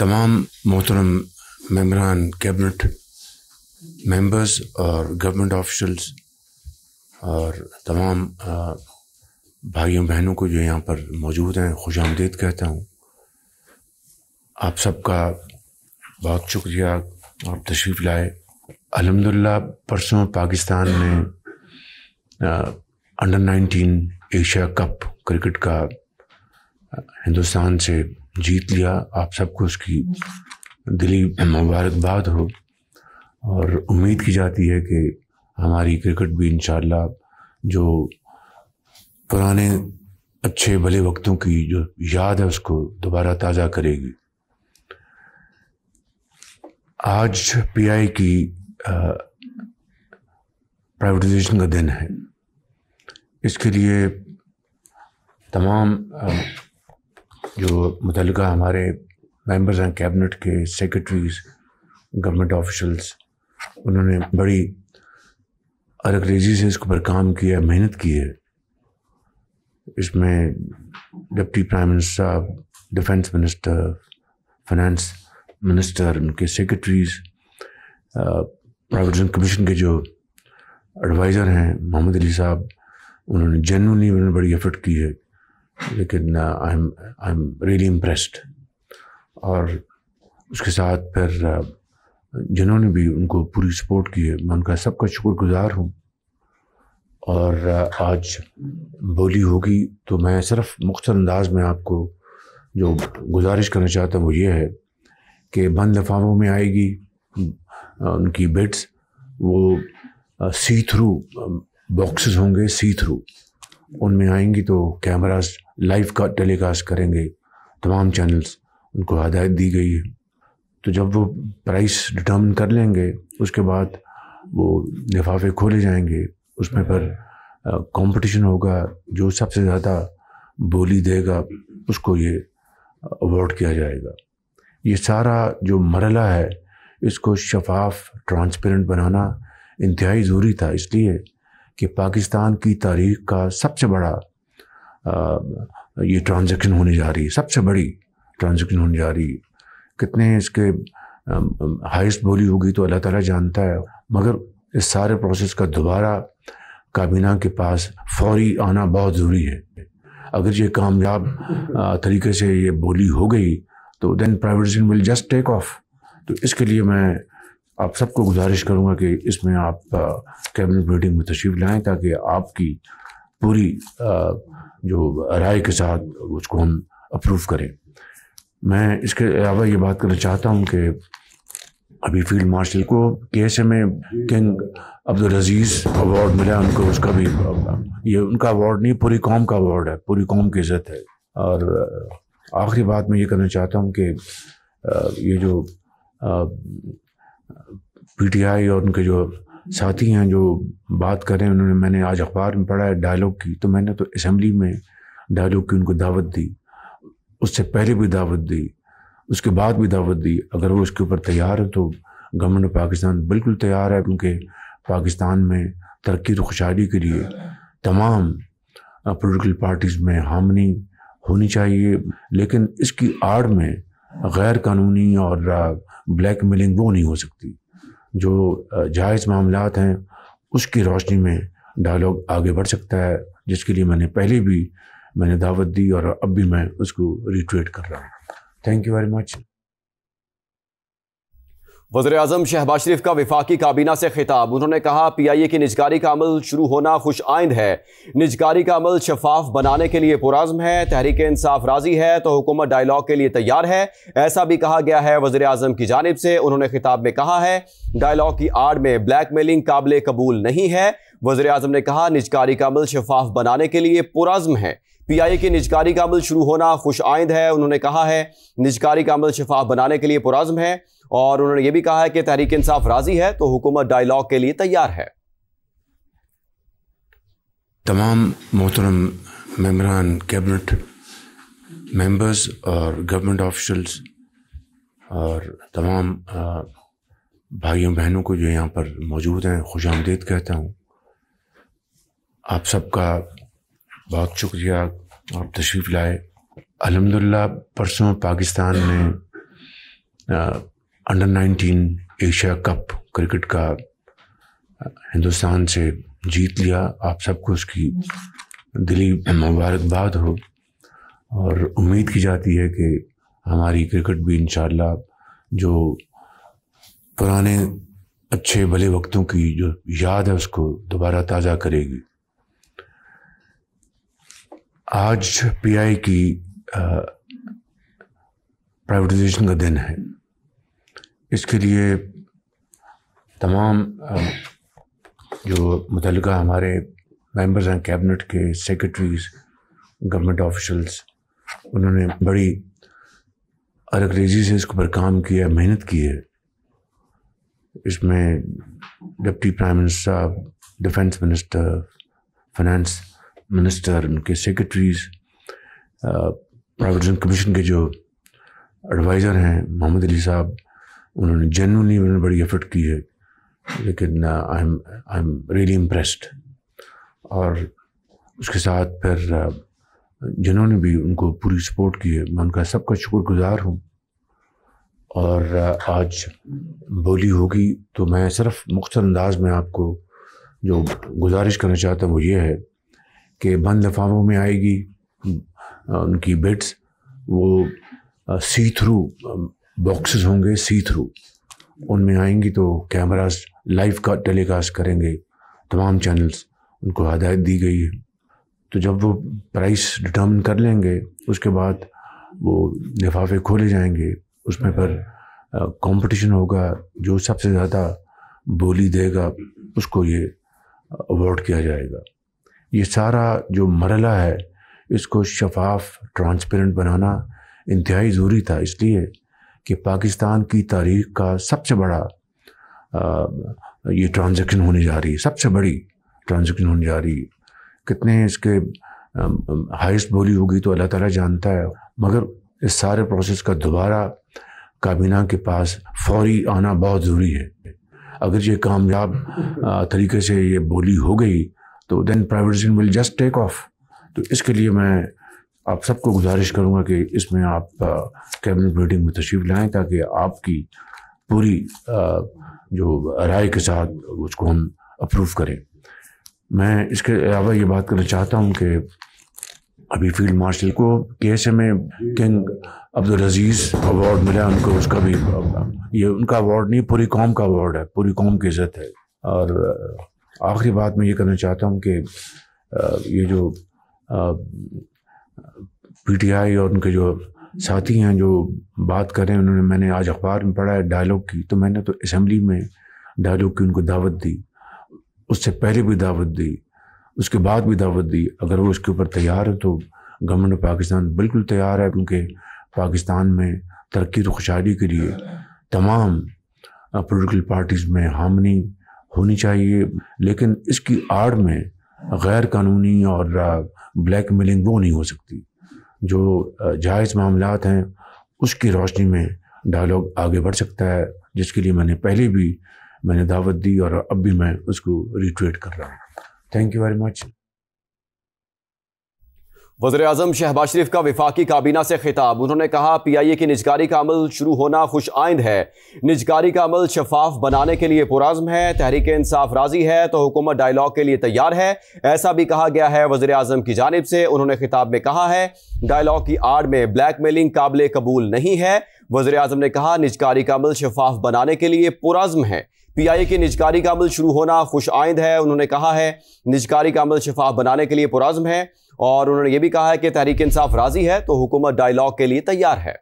तमाम मोहतरम मेंबरान cabinet members और गवर्नमेंट ऑफिशल्स और तमाम भाइयों बहनों को जो यहाँ पर मौजूद हैं खुशामदीद कहता हूँ। आप सबका बहुत शुक्रिया, आप तशरीफ़ लाए। अल्हम्दुलिल्लाह परसों पाकिस्तान ने अंडर 19 एशिया कप क्रिकेट का हिंदुस्तान से जीत लिया। आप सबको उसकी दिली मुबारकबाद हो और उम्मीद की जाती है कि हमारी क्रिकेट भी इंशाअल्लाह जो पुराने अच्छे भले वक्तों की जो याद है उसको दोबारा ताज़ा करेगी। आज पीआई की प्राइवेटाइजेशन का दिन है। इसके लिए तमाम जो मुतल्लिका हमारे मेंबर्स हैं कैबिनेट के, सेक्रेटरीज, गवर्नमेंट ऑफिशल्स, उन्होंने बड़ी अरगरेजी से इसके ऊपर काम किया, मेहनत की है। इसमें डिप्टी प्राइम मिनिस्टर साहब, डिफेंस मिनिस्टर, फाइनेंस मिनिस्टर, उनके सेक्रेटरीज, प्राइवेटाइजेशन कमीशन के जो एडवाइज़र हैं मोहम्मद अली साहब, उन्होंने जेन्युइनली बड़ी एफर्ट की है। लेकिन आई एम रियली इम्प्रेस्ड। और उसके साथ फिर जिन्होंने भी उनको पूरी सपोर्ट की है, मैं उनका सबका शुक्रगुजार हूँ। और आज बोली होगी तो मैं सिर्फ मुख्तसर अंदाज में आपको जो गुजारिश करना चाहता हूँ वो ये है कि बंद लिफाफों में आएगी उनकी बिट्स, वो सी थ्रू बॉक्सेस होंगे, सी थ्रू उनमें आएंगी तो कैमरास लाइव का टेलीकास्ट करेंगे, तमाम चैनल्स, उनको हदायत दी गई है। तो जब वो प्राइस डिटर्मिन कर लेंगे उसके बाद वो लिफाफे खोले जाएंगे, उसमें पर कंपटीशन होगा, जो सबसे ज़्यादा बोली देगा उसको ये अवार्ड किया जाएगा। ये सारा जो मरला है इसको शफाफ, ट्रांसपेरेंट बनाना इंतहाई ज़रूरी था, इसलिए कि पाकिस्तान की तारीख़ का सबसे बड़ा ये ट्रांजैक्शन होने जा रही है, सबसे बड़ी ट्रांजैक्शन होने जा रही है। कितने इसके हाईएस्ट बोली होगी तो अल्लाह ताला जानता है, मगर इस सारे प्रोसेस का दोबारा काबीना के पास फौरी आना बहुत ज़रूरी है। अगर ये कामयाब तरीके से ये बोली हो गई तो then privatization will just take off. तो इसके लिए मैं आप सबको गुजारिश करूंगा कि इसमें आप कैबिनेट मीटिंग में तशरीफ़ लाएं ताकि आपकी पूरी जो राय के साथ उसको हम अप्रूव करें। मैं इसके अलावा ये बात करना चाहता हूं कि अभी फील्ड मार्शल को केएसए में किंग अब्दुल अजीज़ अवार्ड मिला उनको, उसका भी ये उनका अवार्ड नहीं, पूरी कौम का अवार्ड है, पूरी कौम की इज़्ज़त है। और आखिरी बात मैं ये करना चाहता हूँ कि ये जो पीटीआई और उनके जो साथी हैं जो बात कर रहे हैं, उन्होंने, मैंने आज अखबार में पढ़ा है डायलॉग की, तो मैंने तो असेंबली में डायलॉग की उनको दावत दी, उससे पहले भी दावत दी, उसके बाद भी दावत दी। अगर वो उसके ऊपर तैयार है तो गवर्नमेंट ऑफ पाकिस्तान बिल्कुल तैयार है, क्योंकि पाकिस्तान में तरक्की और खुशहाली के लिए तमाम पॉलिटिकल पार्टीज़ में हामनी होनी चाहिए। लेकिन इसकी आड़ में गैर कानूनी और ब्लैक मेलिंग वो नहीं हो सकती। जो जायज़ मामलात हैं उसकी रोशनी में डायलॉग आगे बढ़ सकता है, जिसके लिए मैंने पहले भी दावत दी और अब भी मैं उसको रिट्वीट कर रहा हूँ। Thank you very much. वज़ीर-ए-आज़म शहबाज शरीफ का वफाकी काबीना से खिताब। उन्होंने कहा पीआईए की निजकारी का अमल शुरू होना खुश आइंद है, निजकारी का अमल शफाफ बनाने के लिए पुरज़्म है, तहरीक इंसाफ राजी है तो हुकूमत डायलॉग के लिए तैयार है, ऐसा भी कहा गया है वज़ीर-ए-आज़म की जानिब से। उन्होंने खिताब में कहा है डायलॉग की आड़ में ब्लैकमेलिंग काबिल कबूल नहीं है। वज़ीर-ए-आज़म ने कहा निजकारी का अमल शफाफ बनाने के लिए पुरज़्म है, पीआईए की निजकारी का अमल शुरू होना खुश आइंद है। उन्होंने कहा है निजकारी का अमल शफाफ बनाने के लिए पुरज़्म है और उन्होंने ये भी कहा है कि तहरीक इंसाफ राजी है तो हुकूमत डायलॉग के लिए तैयार है। तमाम मोहतरम मेंबरान कैबिनेट मेंबर्स और गवर्नमेंट ऑफिशल्स और तमाम भाइयों बहनों को जो यहाँ पर मौजूद हैं खुशामदीद कहता हूँ। आप सबका बहुत शुक्रिया, आप तशरीफ़ लाए। अल्हम्दुलिल्लाह परसों पाकिस्तान ने अंडर 19 एशिया कप क्रिकेट का हिंदुस्तान से जीत लिया। आप सबको उसकी दिली मुबारकबाद हो और उम्मीद की जाती है कि हमारी क्रिकेट भी इंशाअल्लाह जो पुराने अच्छे भले वक्तों की जो याद है उसको दोबारा ताज़ा करेगी। आज पीआई की प्राइवेटाइजेशन का दिन है। इसके लिए तमाम जो मुतल्लिका हमारे मेंबर्स हैं कैबिनेट के, सेक्रेटरीज, गवर्नमेंट ऑफिशल्स, उन्होंने बड़ी अरगरेजी से इसके ऊपर काम किया, मेहनत की है। इसमें deputy prime minister, defence minister, finance minister, उनके सेक्रेटरीज, प्राइवेटाइजेशन कमीशन के जो एडवाइज़र हैं मोहम्मद अली साहब, उन्होंने जेन्युइनली बड़ी एफर्ट की है। लेकिन आई एम रियली इम्प्रेस्ड। और उसके साथ फिर जिन्होंने भी उनको पूरी सपोर्ट की है, मैं उनका सबका शुक्रगुजार हूँ। और आज बोली होगी तो मैं सिर्फ मुख्तसर अंदाज में आपको जो गुजारिश करना चाहता हूँ वो ये है कि बंद लिफाफों में आएगी उनकी बिट्स, वो सी थ्रू बॉक्सेस होंगे, सी थ्रू उनमें आएंगी तो कैमरास लाइव का टेलीकास्ट करेंगे तमाम चैनल्स, उनको हदायत दी गई है। तो जब वो प्राइस डिटर्मिन कर लेंगे उसके बाद वो लिफाफे खोले जाएंगे, उसमें पर कंपटीशन होगा, जो सबसे ज़्यादा बोली देगा उसको ये अवार्ड किया जाएगा। ये सारा जो मरला है इसको शफाफ, ट्रांसपेरेंट बनाना इंतहाई ज़रूरी था, इसलिए कि पाकिस्तान की तारीख़ का सबसे बड़ा ये ट्रांजैक्शन होने जा रही है, सबसे बड़ी ट्रांजैक्शन होने जा रही है। कितने इसके हाईएस्ट बोली होगी तो अल्लाह ताला जानता है, मगर इस सारे प्रोसेस का दोबारा काबीना के पास फौरी आना बहुत ज़रूरी है। अगर ये कामयाब तरीके से ये बोली हो गई तो then privatization will just take off. तो इसके लिए मैं आप सबको गुजारिश करूँगा कि इसमें आप कैबिनेट मीटिंग में तशरीफ़ लाएँ ताकि आपकी पूरी जो राय के साथ उसको हम अप्रूव करें। मैं इसके अलावा ये बात करना चाहता हूँ कि अभी फील्ड मार्शल को KSA में किंग अब्दुल अजीज़ अवार्ड मिला उनको, उसका भी ये उनका अवार्ड नहीं, पूरी कौम का अवार्ड है, पूरी कौम की इज़्ज़त है। और आखिरी बात मैं ये करना चाहता हूँ कि ये जो PTI और उनके जो साथी हैं जो बात कर रहे हैं, उन्होंने, मैंने आज अखबार में पढ़ा है डायलॉग की, तो मैंने तो असेंबली में डायलॉग की उनको दावत दी, उससे पहले भी दावत दी, उसके बाद भी दावत दी। अगर वो उसके ऊपर तैयार है तो गवर्नमेंट ऑफ पाकिस्तान बिल्कुल तैयार है, क्योंकि पाकिस्तान में तरक्की और खुशहाली के लिए तमाम पॉलिटिकल पार्टीज़ में हामनी होनी चाहिए। लेकिन इसकी आड़ में गैर कानूनी और ब्लैक मेलिंग वो नहीं हो सकती। जो जायज़ मामलात हैं उसकी रोशनी में डायलॉग आगे बढ़ सकता है, जिसके लिए मैंने पहले भी दावत दी और अब भी मैं उसको रिट्वीट कर रहा हूँ। Thank you very much. वज़ीर-ए-आज़म शहबाज शरीफ का वफाकी काबीना से खिताब। उन्होंने कहा PIA की निजकारी का अमल शुरू होना खुश आइंद है। निजकारी का अमल शफाफ बनाने के लिए पुराज़्म है। तहरीक इंसाफ राजी है तो हुकूमत डायलॉग के लिए तैयार है, ऐसा भी कहा गया है वज़ीर-ए-आज़म की जानिब से। उन्होंने खिताब में कहा है डायलॉग की आड़ में ब्लैकमेलिंग काबिल कबूल नहीं है। वज़ीर-ए-आज़म ने कहा निजकारी का अमल शफाफ बनाने के लिए पुराज़्म है। PIA की निजकारी का अमल शुरू होना खुश आइंद है। उन्होंने कहा है निजकारी का अमल शफाफ बनाने के लिए पुराज़्म है। और उन्होंने ये भी कहा है कि तहरीक इंसाफ राजी है तो हुकूमत डायलॉग के लिए तैयार है।